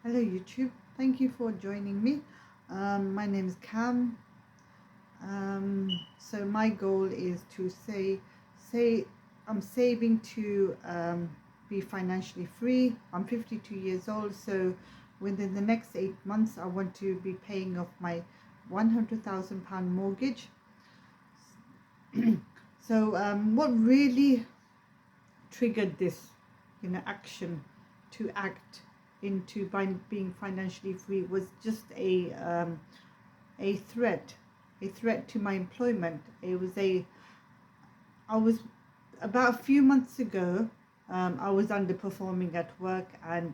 Hello YouTube, thank you for joining me. My name is Cam. So my goal is to say I'm saving to be financially free. I'm 52 years old, so within the next 8 months I want to be paying off my £100,000 mortgage. So what really triggered this, action to act into being financially free was just a threat, a threat to my employment. I was about a few months ago. I was underperforming at work, and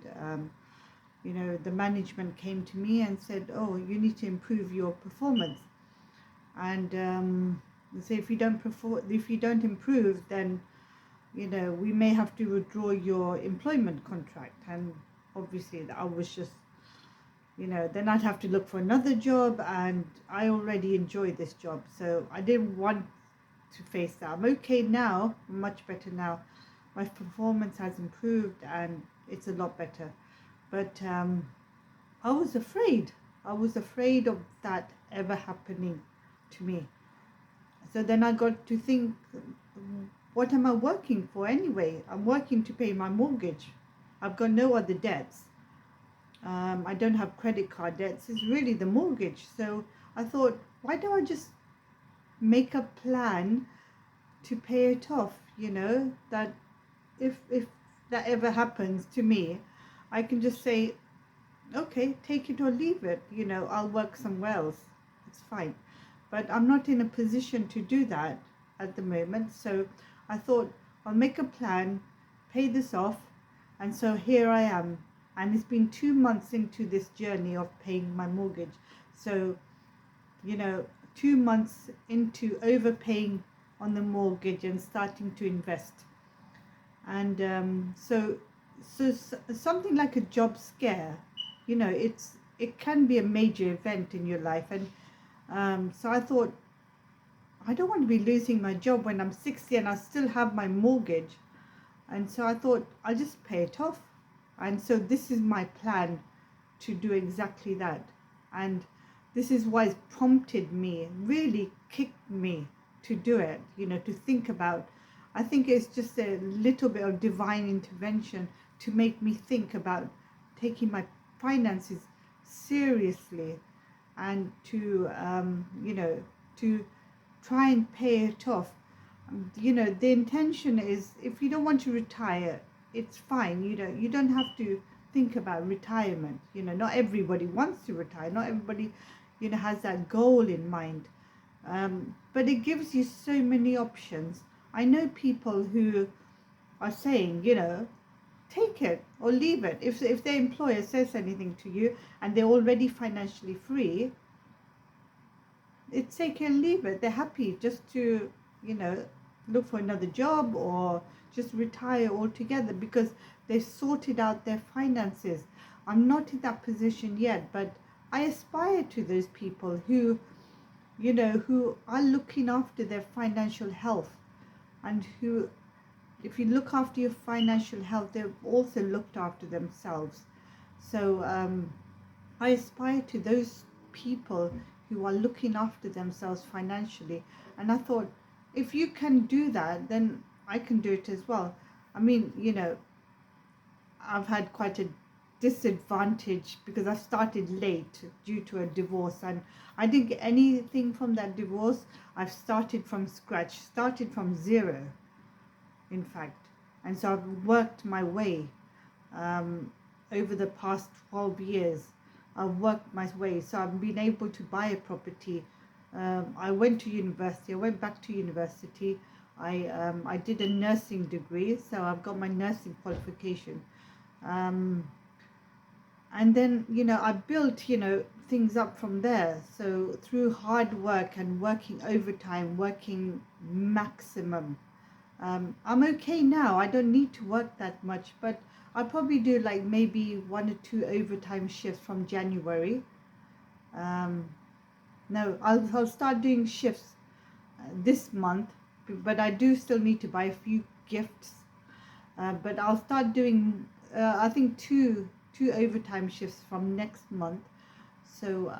the management came to me and said, "Oh, you need to improve your performance." And they say if you don't improve, then we may have to withdraw your employment contract. And obviously I was just, then I'd have to look for another job, and I already enjoy this job, so I didn't want to face that. I'm okay now, much better now. My performance has improved and it's a lot better. But I was afraid. I was afraid of that ever happening to me. So then I got to think, what am I working for anyway? I'm working to pay my mortgage. I've got no other debts. I don't have credit card debts. It's really the mortgage. So I thought, why don't I just make a plan to pay it off? That if that ever happens to me, I can just say, okay, take it or leave it. I'll work somewhere else. It's fine. But I'm not in a position to do that at the moment. So I thought, I'll make a plan, pay this off. And so here I am. And it's been 2 months into this journey of paying my mortgage. So, 2 months into overpaying on the mortgage and starting to invest. And so something like a job scare, it can be a major event in your life. And so I thought, I don't want to be losing my job when I'm 60 and I still have my mortgage. And so I thought, I'll just pay it off. And so this is my plan to do exactly that. And this is why it's prompted me, really kicked me to do it, to think about. I think it's just a little bit of divine intervention to make me think about taking my finances seriously, and to try and pay it off. The intention is, if you don't want to retire, it's fine. You don't have to think about retirement. Not everybody wants to retire. Not everybody, has that goal in mind. But it gives you so many options. I know people who are saying, take it or leave it. If their employer says anything to you and they're already financially free, it's take it and leave it. They're happy just to, look for another job or just retire altogether because they've sorted out their finances. I'm not in that position yet, but I aspire to those people who, who are looking after their financial health, and who, if you look after your financial health, they've also looked after themselves. So I aspire to those people who are looking after themselves financially. And I thought, if you can do that, then I can do it as well. I mean, I've had quite a disadvantage because I started late due to a divorce, and I didn't get anything from that divorce. I've started from scratch, started from zero, in fact. And so I've worked my way over the past 12 years. I've worked my way, so I've been able to buy a property. I went to university. I went back to university. I did a nursing degree, so I've got my nursing qualification. And then, I built, things up from there. So through hard work and working overtime, working maximum, I'm okay now. I don't need to work that much, but I'll probably do like maybe 1 or 2 overtime shifts from January. No, I'll start doing shifts this month, but I do still need to buy a few gifts. But I'll start doing, I think, two 2 overtime shifts from next month. So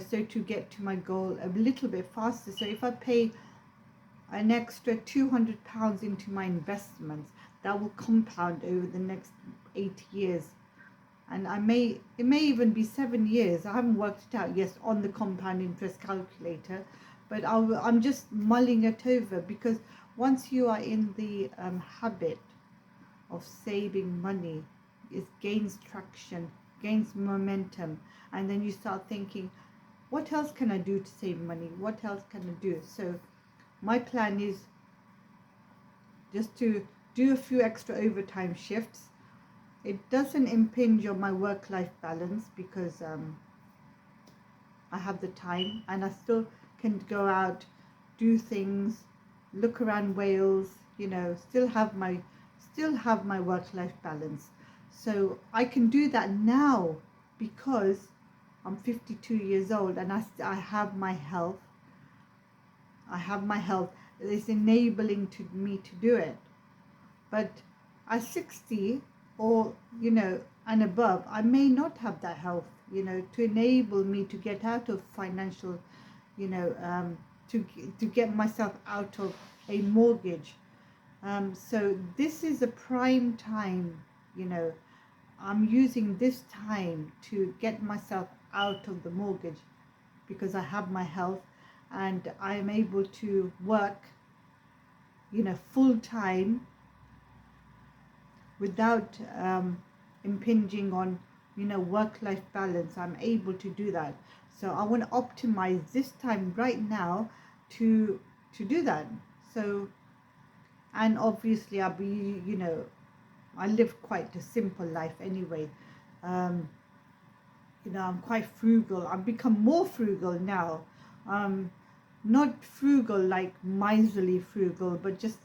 so to get to my goal a little bit faster. So if I pay an extra £200 into my investments, that will compound over the next 8 years. And it may even be 7 years. I haven't worked it out, yes, on the compound interest calculator, but I'm just mulling it over, because once you are in the habit of saving money, it gains traction, gains momentum, and then you start thinking, what else can I do to save money? What else can I do? So my plan is just to do a few extra overtime shifts. It doesn't impinge on my work-life balance, because I have the time, and I still can go out, do things, look around Wales, still have my work-life balance. So I can do that now because I'm 52 years old, and I have my health. I have my health. It's enabling me to do it. But at 60 or, and above, I may not have that health, to enable me to get out of financial, to get myself out of a mortgage. So this is a prime time, I'm using this time to get myself out of the mortgage, because I have my health and I am able to work, full time without impinging on, work-life balance. I'm able to do that. So I want to optimize this time right now to do that. So, and obviously I'll be, I live quite a simple life anyway. I'm quite frugal. I've become more frugal now. Not frugal like miserly frugal, but just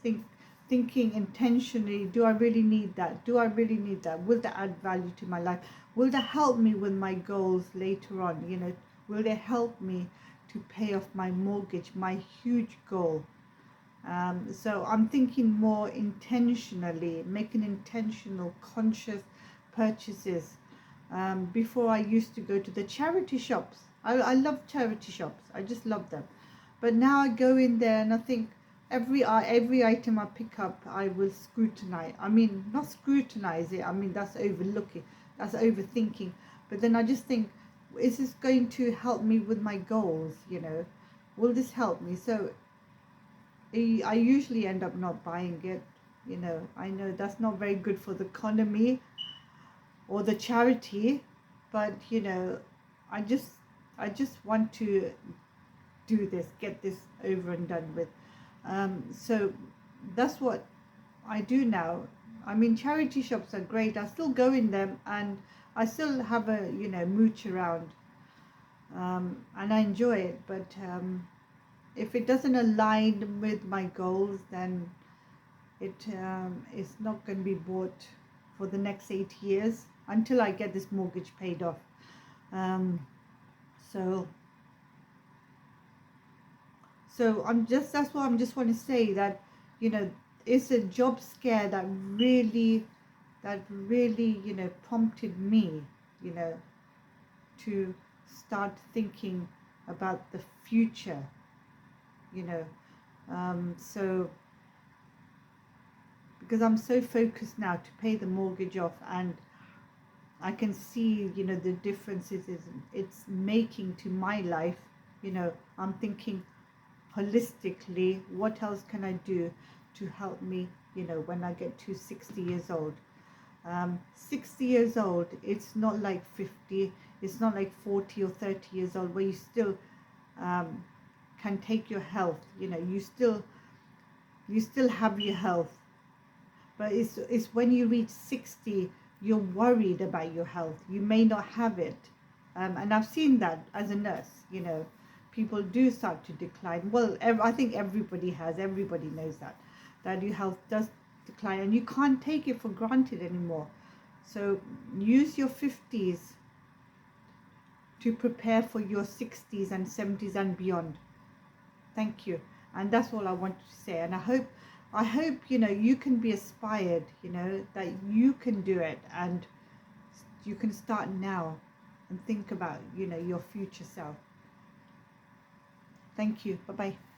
thinking intentionally, do I really need that? Do I really need that? Will that add value to my life? Will that help me with my goals later on? Will they help me to pay off my mortgage, my huge goal? So I'm thinking more intentionally, making intentional, conscious purchases. Before, I used to go to the charity shops. I love charity shops. I just love them. But now I go in there and I think every item I pick up, I will scrutinize. I mean, not scrutinize it. I mean, that's overlooking. That's overthinking. But then I just think, is this going to help me with my goals? Will this help me? So I usually end up not buying it. I know that's not very good for the economy or the charity, but I just want to do this, get this over and done with. So that's what I do now. I mean, charity shops are great. I still go in them and I still have a mooch around, and I enjoy it. But if it doesn't align with my goals, then it is not going to be bought for the next 8 years until I get this mortgage paid off. So that's what I'm just want to say, that it's a job scare that really prompted me to start thinking about the future. So because I'm so focused now to pay the mortgage off, and I can see the differences it's making to my life. I'm thinking holistically, what else can I do to help me when I get to 60 years old. 60 years old, it's not like 50, it's not like 40 or 30 years old where you still can take your health. You still have your health, but it's when you reach 60, you're worried about your health. You may not have it, and I've seen that as a nurse. People do start to decline. Well, I think everybody knows that your health does decline, and you can't take it for granted anymore. So use your 50s to prepare for your 60s and 70s and beyond. Thank you. And that's all I wanted to say. And I hope I hope, you know, you can be inspired, you know, that you can do it, and you can start now and think about, you know, your future self. Thank you. Bye bye.